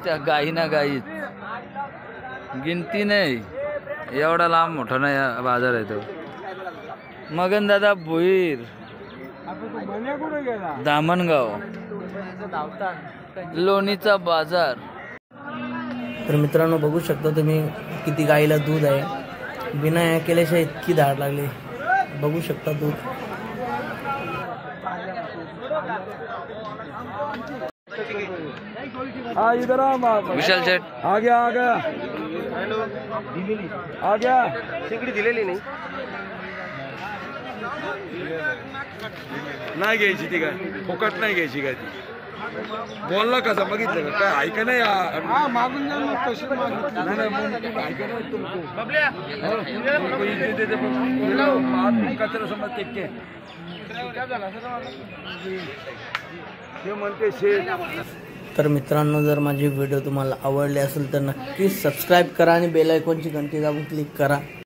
त्या गाई ना गाईच गिनती नाही, एवढा लांब मोठा नाही बाजार आहे तो. मगन दादा भोईर दामणगाव लोणीचा बाजार. तर मित्रांनो बघू शकता तुम्ही किती गाईला दूध आहे. बिना या केल्याशिवाय इतकी धाड लागली. बघू शकता दूध. इधर विशाल शेठ आ गया आ गया. शेगडी दिलेली नाही घ्यायची ती काय फुकट नाही घ्यायची काय ती. बोलला कसा बघितलं का काय ऐका नाही मागून कचरा समज ते म्हणते शेठ. तर मित्रांनो जर माझी व्हिडिओ तुम्हाला आवडली असेल तर नक्कीच सबस्क्राईब करा आणि बेल आयकॉनची घंटी दाबून क्लिक करा.